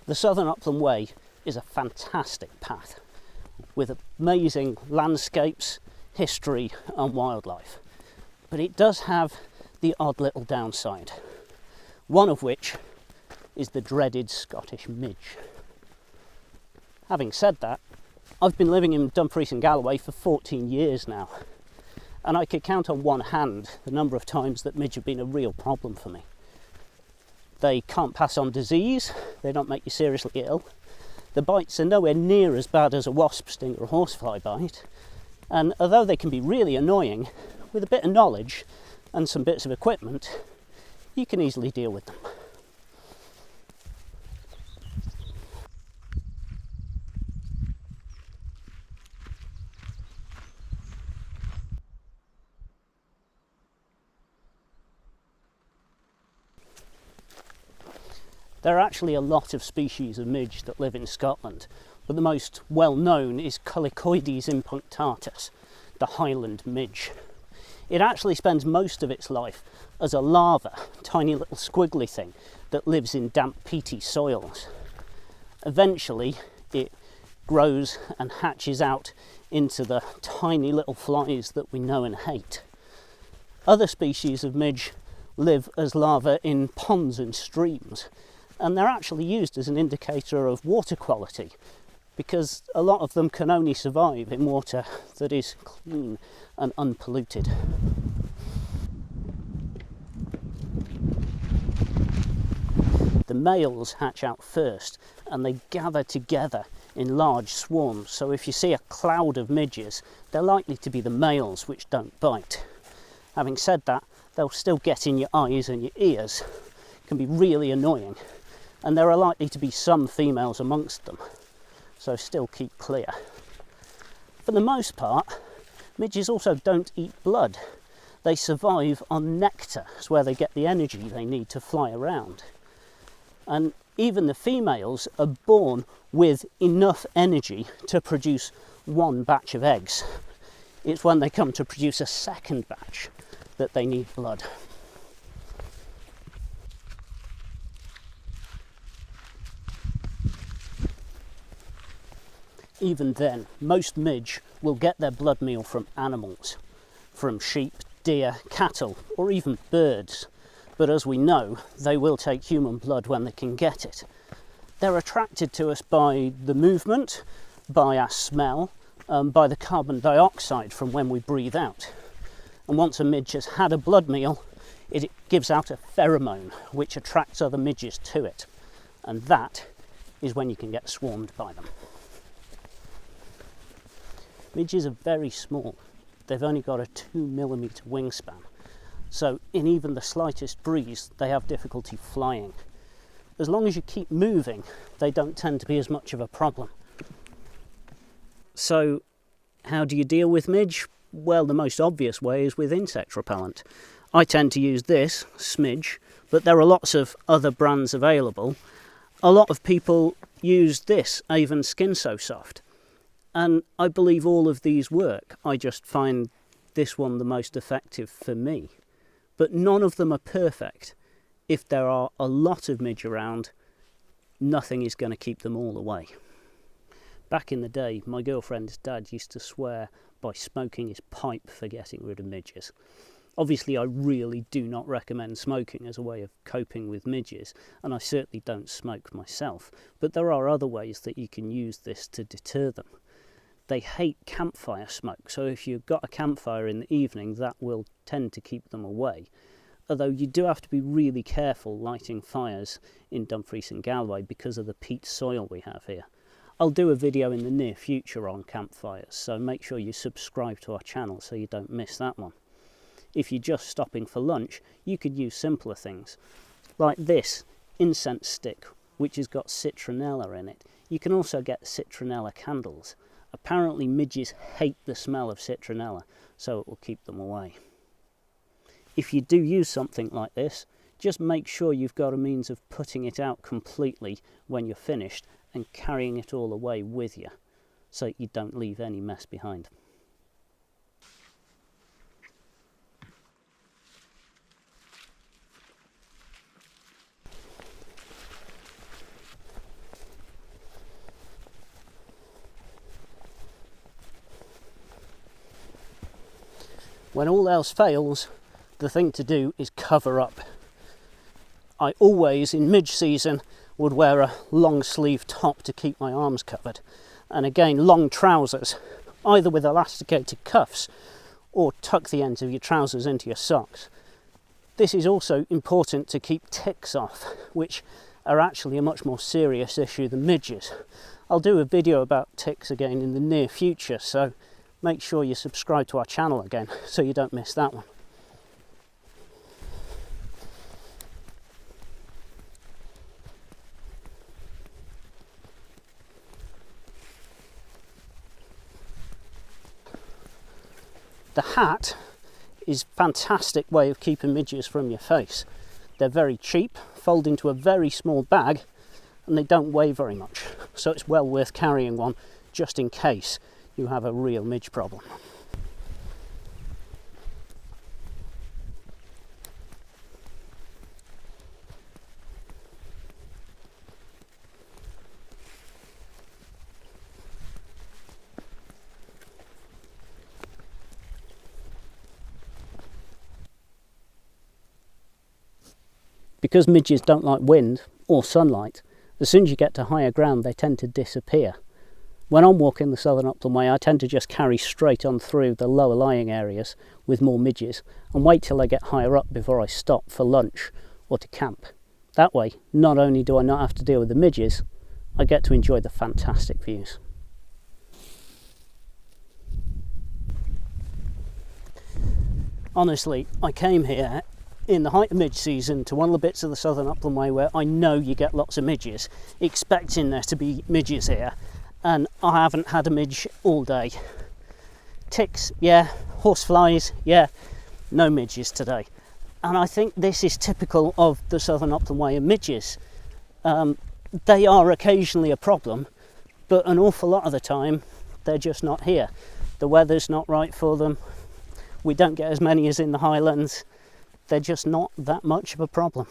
The Southern Upland Way is a fantastic path with amazing landscapes, history and wildlife. But it does have the odd little downside, one of which is the dreaded Scottish Midge. Having said that, I've been living in Dumfries and Galloway for 14 years now, and I could count on one hand the number of times that midge have been a real problem for me. They can't pass on disease, they don't make you seriously ill, the bites are nowhere near as bad as a wasp sting or a horsefly bite, and although they can be really annoying, with a bit of knowledge and some bits of equipment, you can easily deal with them. There are actually a lot of species of midge that live in Scotland, but the most well known is Kilgallioch impunctatus, the Highland midge. It actually spends most of its life as a larva, tiny little squiggly thing that lives in damp peaty soils. Eventually it grows and hatches out into the tiny little flies that we know and hate. Other species of midge live as larvae in ponds and streams, and they're actually used as an indicator of water quality because a lot of them can only survive in water that is clean and unpolluted. The males hatch out first and they gather together in large swarms, so if you see a cloud of midges, they're likely to be the males which don't bite. Having said that, they'll still get in your eyes and your ears, can be really annoying, and there are likely to be some females amongst them, so still keep clear. For the most part, midges also don't eat blood. They survive on nectar, it's where they get the energy they need to fly around. And even the females are born with enough energy to produce one batch of eggs. It's when they come to produce a second batch that they need blood. Even then, most midge will get their blood meal from animals, from sheep, deer, cattle, or even birds. But as we know, they will take human blood when they can get it. They're attracted to us by the movement, by our smell, by the carbon dioxide from when we breathe out. And once a midge has had a blood meal, it gives out a pheromone which attracts other midges to it. And that is when you can get swarmed by them. Midges are very small. They've only got a 2mm wingspan. So in even the slightest breeze, they have difficulty flying. As long as you keep moving, they don't tend to be as much of a problem. So how do you deal with midge? Well, the most obvious way is with insect repellent. I tend to use this, Smidge, but there are lots of other brands available. A lot of people use this, Avon Skin So Soft. And I believe all of these work. I just find this one the most effective for me. But none of them are perfect. If there are a lot of midge around, nothing is going to keep them all away. Back in the day, my girlfriend's dad used to swear by smoking his pipe for getting rid of midges. Obviously, I really do not recommend smoking as a way of coping with midges, and I certainly don't smoke myself. But there are other ways that you can use this to deter them. They hate campfire smoke, so if you've got a campfire in the evening, that will tend to keep them away. Although you do have to be really careful lighting fires in Dumfries and Galloway because of the peat soil we have here. I'll do a video in the near future on campfires, so make sure you subscribe to our channel so you don't miss that one. If you're just stopping for lunch, you could use simpler things, like this incense stick, which has got citronella in it. You can also get citronella candles. Apparently midges hate the smell of citronella, so it will keep them away. If you do use something like this, just make sure you've got a means of putting it out completely when you're finished and carrying it all away with you, so you don't leave any mess behind. When all else fails, the thing to do is cover up. I always, in midge season, would wear a long sleeve top to keep my arms covered. And again, long trousers, either with elasticated cuffs or tuck the ends of your trousers into your socks. This is also important to keep ticks off, which are actually a much more serious issue than midges. I'll do a video about ticks again in the near future, so make sure you subscribe to our channel again so you don't miss that one. The hat is a fantastic way of keeping midges from your face. They're very cheap, fold into a very small bag, and they don't weigh very much. So it's well worth carrying one just in case you have a real midge problem. Because midges don't like wind or sunlight, as soon as you get to higher ground they tend to disappear. When I'm walking the Southern Upland Way, I tend to just carry straight on through the lower lying areas with more midges and wait till I get higher up before I stop for lunch or to camp. That way, not only do I not have to deal with the midges, I get to enjoy the fantastic views. Honestly, I came here in the height of midge season to one of the bits of the Southern Upland Way where I know you get lots of midges, expecting there to be midges here, and I haven't had a midge all day. Ticks, yeah. Horseflies, yeah. No midges today. And I think this is typical of the Southern Upland Way and midges. They are occasionally a problem, but an awful lot of the time they're just not here. The weather's not right for them. We don't get as many as in the Highlands. They're just not that much of a problem.